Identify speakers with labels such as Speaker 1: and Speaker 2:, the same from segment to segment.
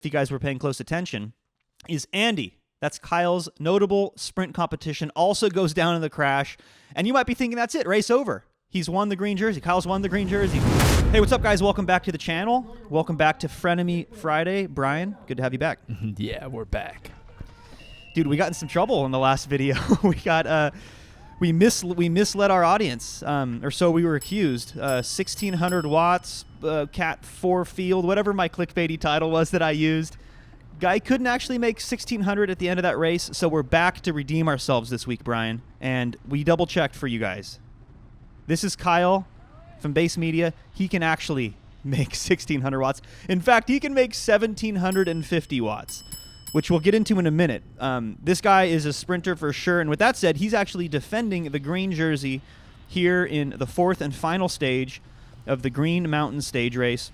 Speaker 1: if you guys were paying close attention, is Andy. That's Kyle's notable sprint competition. Also goes down in the crash. And you might be thinking, that's it, race over. He's won the green jersey. Kyle's won the green jersey. Hey, what's up, guys? Welcome back to the channel. Welcome back to Frenemy Friday. Brian, good to have you back.
Speaker 2: Yeah, we're back.
Speaker 1: Dude, we got in some trouble in the last video. We misled our audience, or so we were accused. 1,600 watts, Cat 4 field, whatever my clickbaity title was that I used. Guy couldn't actually make 1,600 at the end of that race, so we're back to redeem ourselves this week, Brian. And we double-checked for you guys. This is Kyle from Base Media. He can actually make 1,600 watts. In fact, he can make 1,750 watts, which we'll get into in a minute. This guy is a sprinter for sure. And with that said, he's actually defending the green jersey here in the fourth and final stage of the Green Mountain Stage Race.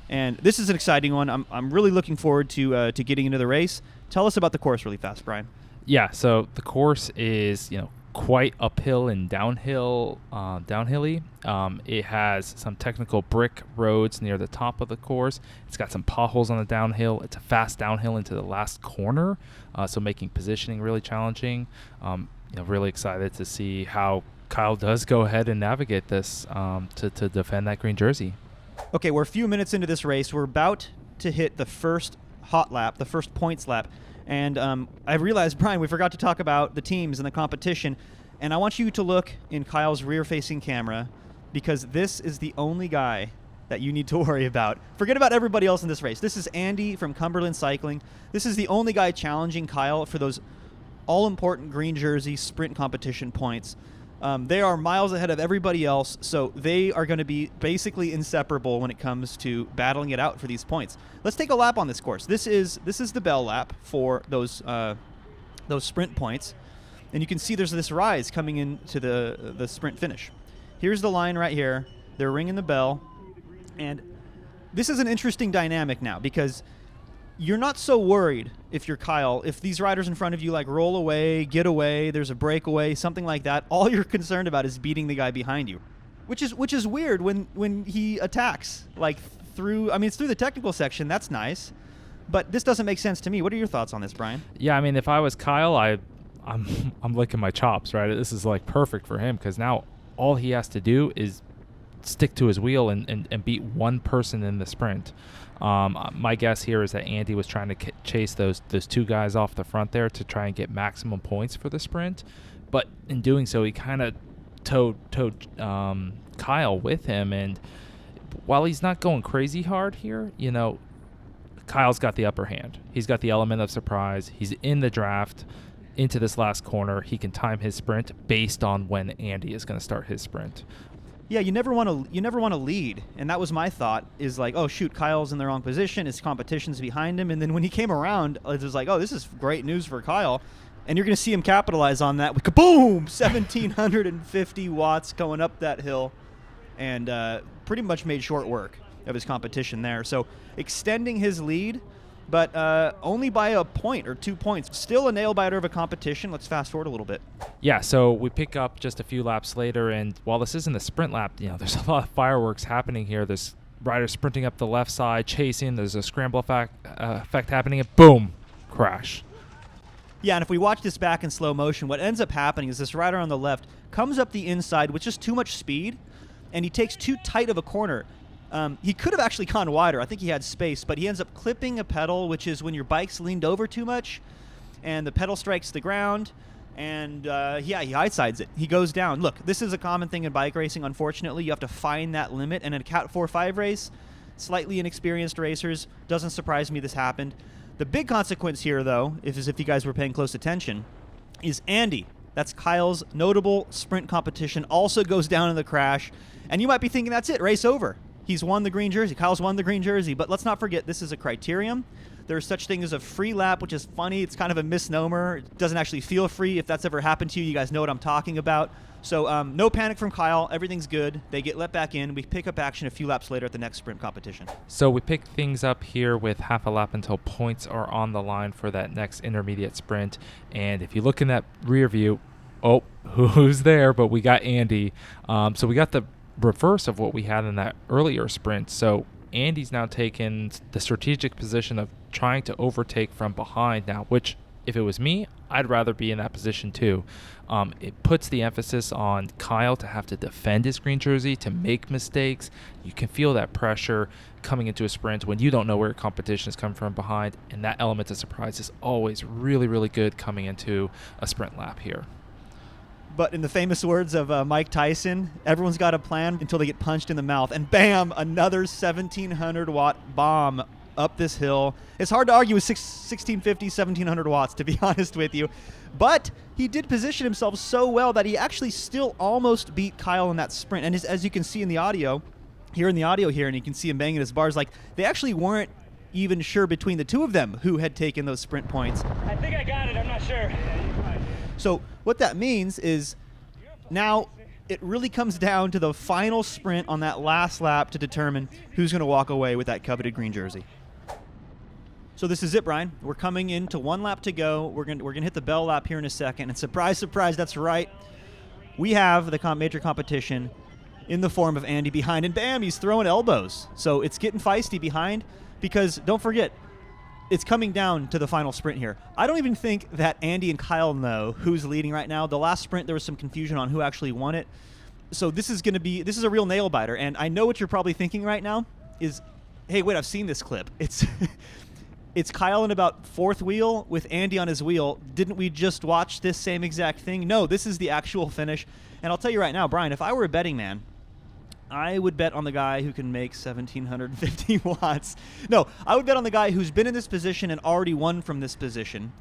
Speaker 1: And this is an exciting one. I'm really looking forward to getting into the race. Tell us about the course really fast, Brian.
Speaker 2: Yeah, so the course is, quite uphill and downhilly. It has some technical brick roads near the top of the course. It's got some potholes on the downhill. It's a fast downhill into the last corner, so making positioning really challenging. Really excited to see how Kyle does go ahead and navigate this to defend that green jersey.
Speaker 1: Okay, we're a few minutes into this race. We're about to hit the first hot lap, the first points lap. And I realized, Brian, we forgot to talk about the teams and the competition. And I want you to look in Kyle's rear-facing camera, because this is the only guy that you need to worry about. Forget about everybody else in this race. This is Andy from Cumberland Cycling. This is the only guy challenging Kyle for those all-important green jersey sprint competition points. They are miles ahead of everybody else, so they are going to be basically inseparable when it comes to battling it out for these points. Let's take a lap on this course. This is the bell lap for those sprint points, and you can see there's this rise coming into the sprint finish. Here's the line right here. They're ringing the bell, and this is an interesting dynamic now, because you're not so worried if you're Kyle, if these riders in front of you like roll away, get away, there's a breakaway, something like that. All you're concerned about is beating the guy behind you, which is weird when he attacks like through. I mean, it's through the technical section. That's nice, but this doesn't make sense to me. What are your thoughts on this, Brian?
Speaker 2: Yeah, I mean, if I was Kyle, I'm licking my chops, right? This is like perfect for him, because now all he has to do is stick to his wheel and beat one person in the sprint. My guess here is that Andy was trying to chase those two guys off the front there to try and get maximum points for the sprint, but in doing so, he kind of towed Kyle with him. And while he's not going crazy hard here, Kyle's got the upper hand. He's got the element of surprise. He's in the draft into this last corner. He can time his sprint based on when Andy is going to start his sprint.
Speaker 1: Yeah, you never want to lead, and that was my thought. Is like, oh shoot, Kyle's in the wrong position. His competition's behind him, and then when he came around, it was like, oh, this is great news for Kyle, and you're going to see him capitalize on that with kaboom, 1,750 watts going up that hill, and pretty much made short work of his competition there. So extending his lead, but only by a point or 2 points. Still a nail-biter of a competition. Let's fast forward a little bit.
Speaker 2: Yeah, so we pick up just a few laps later, and while this isn't a sprint lap, there's a lot of fireworks happening here. There's riders sprinting up the left side, chasing. There's a scramble effect happening, and boom, crash.
Speaker 1: Yeah, and if we watch this back in slow motion, what ends up happening is this rider on the left comes up the inside with just too much speed, and he takes too tight of a corner. He could have actually gone wider. I think he had space, but he ends up clipping a pedal, which is when your bike's leaned over too much, and the pedal strikes the ground, and he high-sides it. He goes down. Look, this is a common thing in bike racing, unfortunately. You have to find that limit, and in a Cat 4-5 race, slightly inexperienced racers, doesn't surprise me this happened. The big consequence here, though, if you guys were paying close attention, is Andy. That's Kyle's notable sprint competition, also goes down in the crash, and you might be thinking, that's it, race over. He's won the green jersey. Kyle's won the green jersey. But let's not forget, this is a criterium. There's such thing as a free lap, which is funny. It's kind of a misnomer. It doesn't actually feel free. If that's ever happened to you, you guys know what I'm talking about. So no panic from Kyle. Everything's good. They get let back in. We pick up action a few laps later at the next sprint competition.
Speaker 2: So we pick things up here with half a lap until points are on the line for that next intermediate sprint. And if you look in that rear view, oh, who's there? But we got Andy. So we got the reverse of what we had in that earlier sprint. So Andy's now taken the strategic position of trying to overtake from behind now, which if it was me, I'd rather be in that position too. It puts the emphasis on Kyle to have to defend his green jersey, to make mistakes. You can feel that pressure coming into a sprint when you don't know where your competition is coming from behind, and that element of surprise is always really, really good coming into a sprint lap here.
Speaker 1: But in the famous words of Mike Tyson, everyone's got a plan until they get punched in the mouth. And bam, another 1,700 watt bomb up this hill. It's hard to argue with 1650, 1,700 watts, to be honest with you. But he did position himself so well that he actually still almost beat Kyle in that sprint. And as you can see in the audio, and you can see him banging his bars, like they actually weren't even sure between the two of them who had taken those sprint points.
Speaker 3: I think I got it. I'm not sure.
Speaker 1: So what that means is now it really comes down to the final sprint on that last lap to determine who's going to walk away with that coveted green jersey. So this is it, Brian. We're coming into one lap to go. We're gonna hit the bell lap here in a second. And surprise, surprise, that's right. We have the major competition in the form of Andy behind. And bam, he's throwing elbows. So it's getting feisty behind because don't forget, it's coming down to the final sprint here. I don't even think that Andy and Kyle know who's leading right now. The last sprint, there was some confusion on who actually won it. So this is a real nail biter. And I know what you're probably thinking right now is, hey, wait, I've seen this clip. It's Kyle in about fourth wheel with Andy on his wheel. Didn't we just watch this same exact thing? No, this is the actual finish. And I'll tell you right now, Brian, if I were a betting man, I would bet on the guy who can make 1,750 watts. No, I would bet on the guy who's been in this position and already won from this position.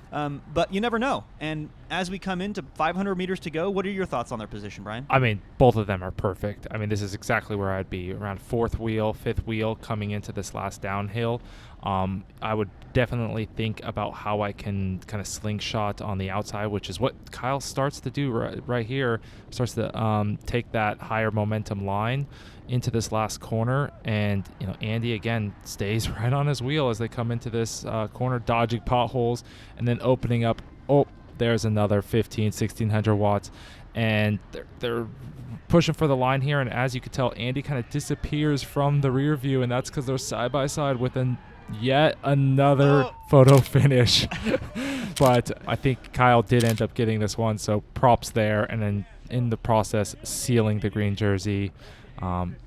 Speaker 1: But you never know. And as we come into 500 meters to go, what are your thoughts on their position, Brian?
Speaker 2: I mean, both of them are perfect. I mean, this is exactly where I'd be, around fourth wheel, fifth wheel coming into this last downhill. I would definitely think about how I can kind of slingshot on the outside, which is what Kyle starts to do right here. Starts to take that higher momentum line into this last corner, and Andy again stays right on his wheel as they come into this corner, dodging potholes and then opening up. Oh, there's another 1,600 watts, and they're pushing for the line here. And as you can tell, Andy kind of disappears from the rear view, and that's because they're side by side with yet another photo finish. But I think Kyle did end up getting this one, so props there, and then in the process sealing the green jersey.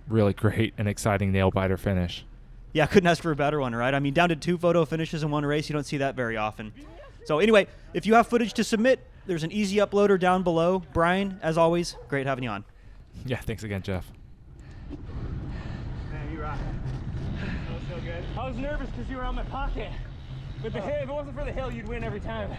Speaker 2: Really great and exciting nail biter finish.
Speaker 1: Yeah, couldn't ask for a better one, right? I mean, down to 2 photo finishes in one race, you don't see that very often. So anyway, if you have footage to submit, there's an easy uploader down below. Brian, as always, great having you on.
Speaker 2: Yeah, thanks again, Jeff.
Speaker 3: Man, you rock. That was so good. I was nervous because you were on my pocket. But if it wasn't for the hill, you'd win every time.